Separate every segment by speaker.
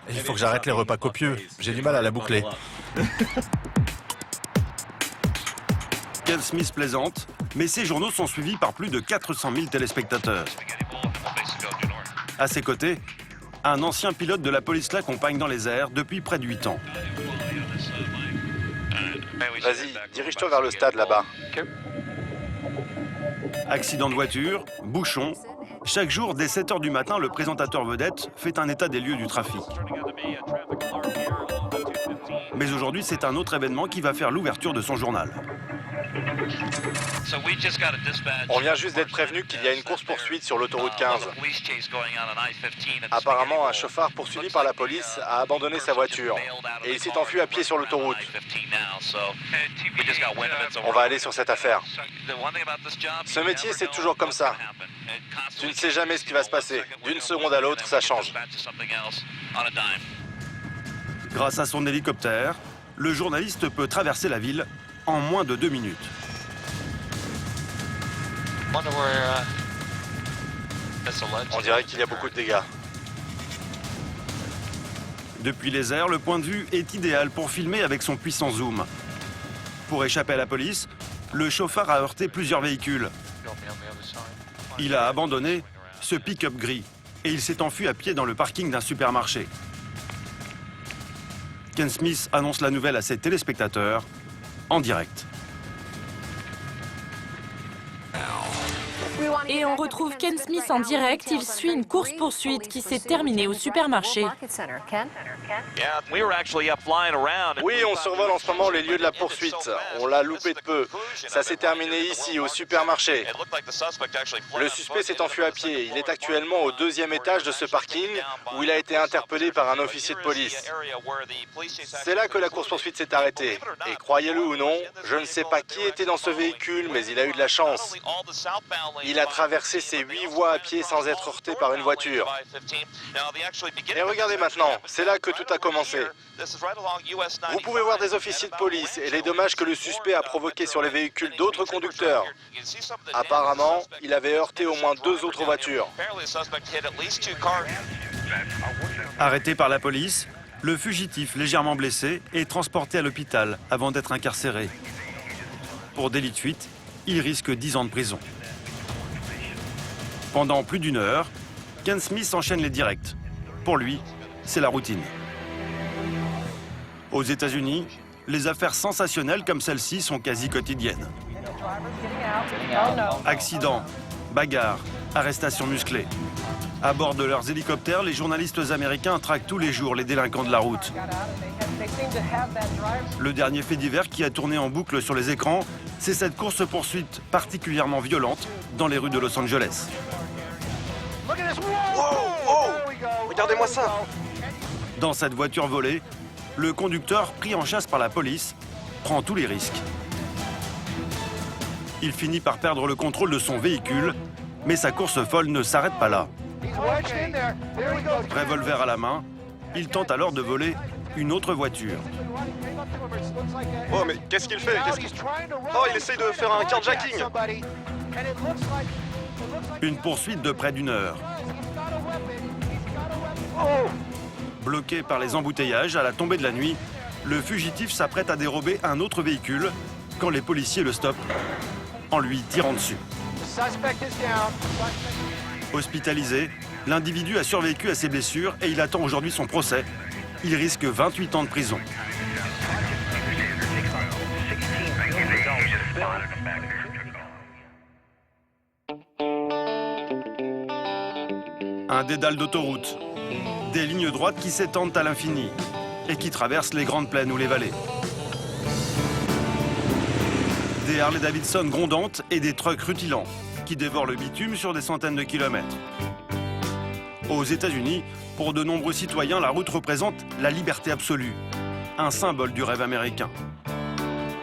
Speaker 1: Il faut que j'arrête les repas copieux. J'ai du mal à la boucler.
Speaker 2: Ken Smith plaisante, mais ses journaux sont suivis par plus de 400 000 téléspectateurs. À ses côtés, un ancien pilote de la police l'accompagne dans les airs depuis près de 8 ans.
Speaker 1: Vas-y, dirige-toi vers le stade là-bas.
Speaker 2: Accident de voiture, bouchon. Chaque jour, dès 7 h du matin, le présentateur vedette fait un état des lieux du trafic. Mais aujourd'hui, c'est un autre événement qui va faire l'ouverture de son journal.
Speaker 1: On vient juste d'être prévenu qu'il y a une course-poursuite sur l'autoroute 15. Apparemment, un chauffard poursuivi par la police a abandonné sa voiture et il s'est enfui à pied sur l'autoroute. On va aller sur cette affaire. Ce métier, c'est toujours comme ça. Tu ne sais jamais ce qui va se passer. D'une seconde à l'autre, ça change.
Speaker 2: Grâce à son hélicoptère, le journaliste peut traverser la ville en moins de 2 minutes.
Speaker 1: On dirait qu'il y a beaucoup de dégâts.
Speaker 2: Depuis les airs, le point de vue est idéal pour filmer avec son puissant zoom. Pour échapper à la police, le chauffeur a heurté plusieurs véhicules. Il a abandonné ce pick-up gris et il s'est enfui à pied dans le parking d'un supermarché. Ken Smith annonce la nouvelle à ses téléspectateurs en direct.
Speaker 3: Et on retrouve Ken Smith en direct. Il suit une course-poursuite qui s'est terminée au supermarché.
Speaker 1: Oui, on survole en ce moment les lieux de la poursuite. On l'a loupé de peu. Ça s'est terminé ici, au supermarché. Le suspect s'est enfui à pied. Il est actuellement au 2e étage de ce parking où il a été interpellé par un officier de police. C'est là que la course-poursuite s'est arrêtée. Et croyez-le ou non, je ne sais pas qui était dans ce véhicule, mais il a eu de la chance. Il a traversé ces 8 voies à pied sans être heurté par une voiture. Et regardez maintenant, c'est là que tout a commencé. Vous pouvez voir des officiers de police et les dommages que le suspect a provoqués sur les véhicules d'autres conducteurs. Apparemment, il avait heurté au moins 2 autres voitures.
Speaker 2: Arrêté par la police, le fugitif légèrement blessé est transporté à l'hôpital avant d'être incarcéré. Pour délit de fuite, il risque 10 ans de prison. Pendant plus d'1 heure, Ken Smith enchaîne les directs. Pour lui, c'est la routine. Aux États-Unis, les affaires sensationnelles comme celle-ci sont quasi quotidiennes. Accidents, bagarres, arrestations musclées. À bord de leurs hélicoptères, les journalistes américains traquent tous les jours les délinquants de la route. Le dernier fait divers qui a tourné en boucle sur les écrans, c'est cette course-poursuite particulièrement violente dans les rues de Los Angeles.
Speaker 1: Regardez-moi ça!
Speaker 2: Dans cette voiture volée, le conducteur, pris en chasse par la police, prend tous les risques. Il finit par perdre le contrôle de son véhicule, mais sa course folle ne s'arrête pas là. Revolver à la main, il tente alors de voler une autre voiture.
Speaker 1: Oh, mais qu'est-ce qu'il fait? Oh, il essaye de faire un carjacking!
Speaker 2: Une poursuite de près d'1 heure. Bloqué par les embouteillages à la tombée de la nuit, le fugitif s'apprête à dérober un autre véhicule quand les policiers le stoppent en lui tirant dessus. Hospitalisé, l'individu a survécu à ses blessures et il attend aujourd'hui son procès. Il risque 28 ans de prison. Un dédale d'autoroute, des lignes droites qui s'étendent à l'infini et qui traversent les grandes plaines ou les vallées. Des Harley-Davidson grondantes et des trucks rutilants qui dévorent le bitume sur des centaines de kilomètres. Aux États-Unis, pour de nombreux citoyens, la route représente la liberté absolue, un symbole du rêve américain.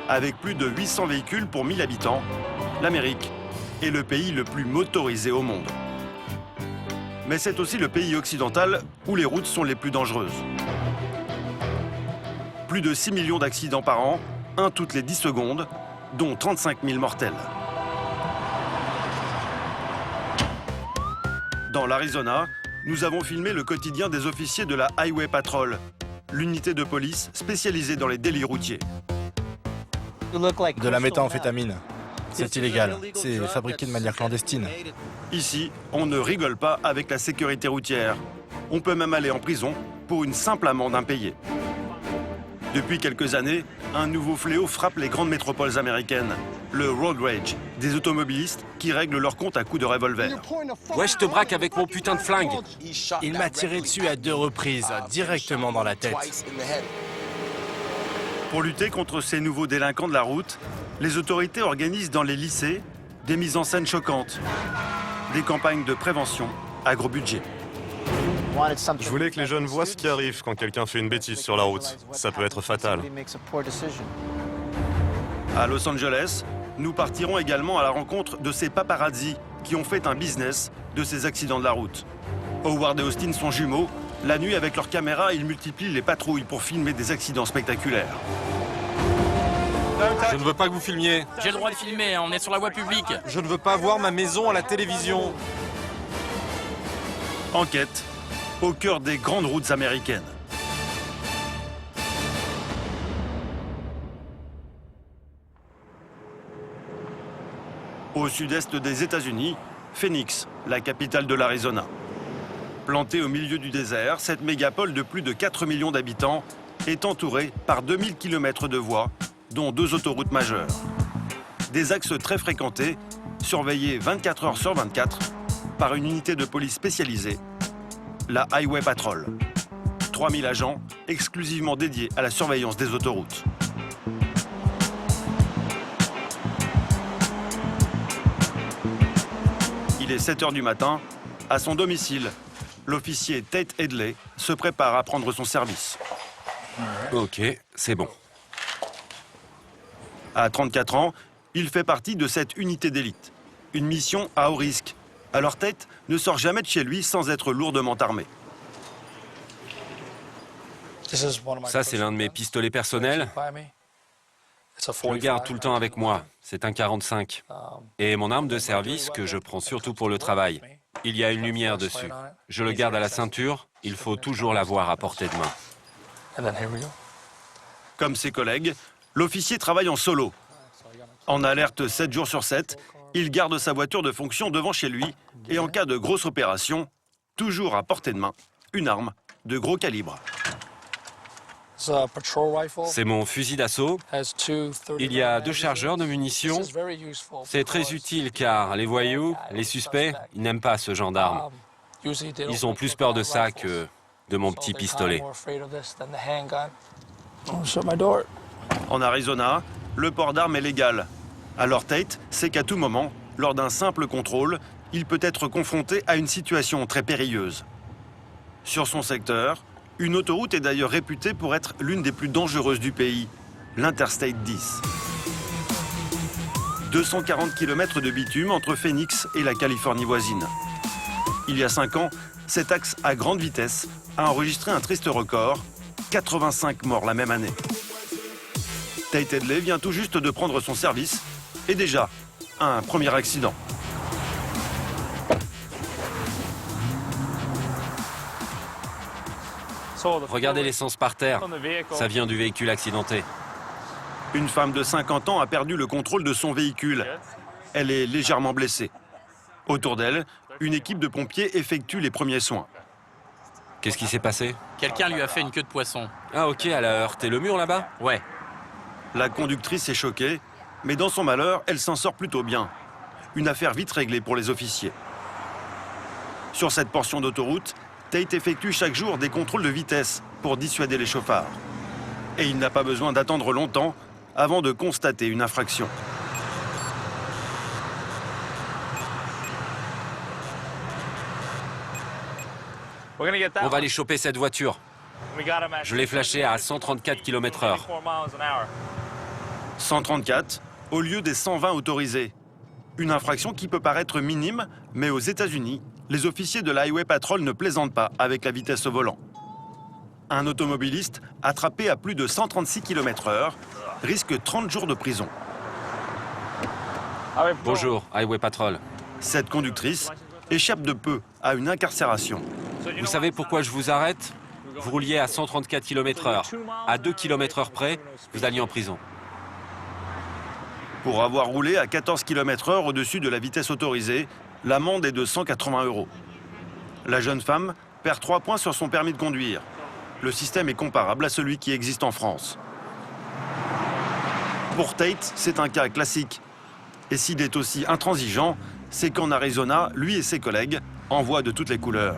Speaker 2: Avec plus de 800 véhicules pour 1000 habitants, l'Amérique est le pays le plus motorisé au monde. Mais c'est aussi le pays occidental où les routes sont les plus dangereuses. Plus de 6 millions d'accidents par an, un toutes les 10 secondes, dont 35 000 mortels. Dans l'Arizona, nous avons filmé le quotidien des officiers de la Highway Patrol, l'unité de police spécialisée dans les délits routiers.
Speaker 4: De la méthamphétamine. C'est illégal. C'est fabriqué de manière clandestine.
Speaker 2: Ici, on ne rigole pas avec la sécurité routière. On peut même aller en prison pour une simple amende impayée. Depuis quelques années, un nouveau fléau frappe les grandes métropoles américaines. Le road rage, des automobilistes qui règlent leur compte à coups de revolver.
Speaker 5: Ouais, je te braque avec mon putain de flingue.
Speaker 4: Il m'a tiré dessus à 2 reprises, directement dans la tête.
Speaker 2: Pour lutter contre ces nouveaux délinquants de la route, les autorités organisent dans les lycées des mises en scène choquantes, des campagnes de prévention à gros budget.
Speaker 6: Je voulais que les jeunes voient ce qui arrive quand quelqu'un fait une bêtise sur la route. Ça peut être fatal.
Speaker 2: À Los Angeles, nous partirons également à la rencontre de ces paparazzis qui ont fait un business de ces accidents de la route. Howard et Austin sont jumeaux. La nuit, avec leurs caméras, ils multiplient les patrouilles pour filmer des accidents spectaculaires.
Speaker 5: Je ne veux pas que vous filmiez.
Speaker 7: J'ai le droit de filmer, on est sur la voie publique.
Speaker 5: Je ne veux pas voir ma maison à la télévision.
Speaker 2: Enquête au cœur des grandes routes américaines. Au sud-est des États-Unis, Phoenix, la capitale de l'Arizona. Plantée au milieu du désert, cette mégapole de plus de 4 millions d'habitants est entourée par 2000 km de voies, dont 2 autoroutes majeures. Des axes très fréquentés, surveillés 24 heures sur 24 par une unité de police spécialisée, la Highway Patrol. 3000 agents exclusivement dédiés à la surveillance des autoroutes. Il est 7 heures du matin. À son domicile, l'officier Tate Headley se prépare à prendre son service.
Speaker 5: Ok, c'est bon.
Speaker 2: À 34 ans, il fait partie de cette unité d'élite. Une mission à haut risque. Alors Tate ne sort jamais de chez lui sans être lourdement armé.
Speaker 5: Ça, c'est l'un de mes pistolets personnels. Je le garde tout le temps avec moi. C'est un 45. Et mon arme de service, que je prends surtout pour le travail. Il y a une lumière dessus. Je le garde à la ceinture. Il faut toujours l'avoir à portée de main.
Speaker 2: Comme ses collègues, l'officier travaille en solo. En alerte 7 jours sur 7, il garde sa voiture de fonction devant chez lui et en cas de grosse opération, toujours à portée de main, une arme de gros calibre.
Speaker 5: C'est mon fusil d'assaut. Il y a 2 chargeurs de munitions. C'est très utile car les voyous, les suspects, ils n'aiment pas ce genre d'arme. Ils ont plus peur de ça que de mon petit pistolet.
Speaker 2: En Arizona, le port d'armes est légal. Alors Tate sait qu'à tout moment, lors d'un simple contrôle, il peut être confronté à une situation très périlleuse. Sur son secteur, une autoroute est d'ailleurs réputée pour être l'une des plus dangereuses du pays, l'Interstate 10. 240 km de bitume entre Phoenix et la Californie voisine. Il y a 5 ans, cet axe à grande vitesse a enregistré un triste record, 85 morts la même année. Tate Headley vient tout juste de prendre son service et déjà, un premier accident.
Speaker 5: Regardez l'essence par terre. Ça vient du véhicule accidenté.
Speaker 2: Une femme de 50 ans a perdu le contrôle de son véhicule. Elle est légèrement blessée. Autour d'elle, une équipe de pompiers effectue les premiers soins.
Speaker 5: Qu'est-ce qui s'est passé?
Speaker 7: Quelqu'un lui a fait une queue de poisson.
Speaker 5: Ah ok, elle a heurté le mur là-bas?
Speaker 7: Ouais.
Speaker 2: La conductrice est choquée, mais dans son malheur, elle s'en sort plutôt bien. Une affaire vite réglée pour les officiers. Sur cette portion d'autoroute, Tate effectue chaque jour des contrôles de vitesse pour dissuader les chauffards. Et il n'a pas besoin d'attendre longtemps avant de constater une infraction.
Speaker 5: On va aller choper cette voiture. Je l'ai flashée à 134 km/h.
Speaker 2: 134 au lieu des 120 autorisés. Une infraction qui peut paraître minime, mais aux États-Unis, les officiers de la Highway Patrol ne plaisantent pas avec la vitesse au volant. Un automobiliste attrapé à plus de 136 km/h risque 30 jours de prison.
Speaker 5: Bonjour, Highway Patrol.
Speaker 2: Cette conductrice échappe de peu à une incarcération.
Speaker 5: Vous savez pourquoi je vous arrête? Vous rouliez à 134 km/h. À 2 km/h près, vous alliez en prison.
Speaker 2: Pour avoir roulé à 14 km/h au-dessus de la vitesse autorisée, l'amende est de 180 €. La jeune femme perd 3 points sur son permis de conduire. Le système est comparable à celui qui existe en France. Pour Tate, c'est un cas classique. Et s'il est aussi intransigeant, c'est qu'en Arizona, lui et ses collègues en voient de toutes les couleurs.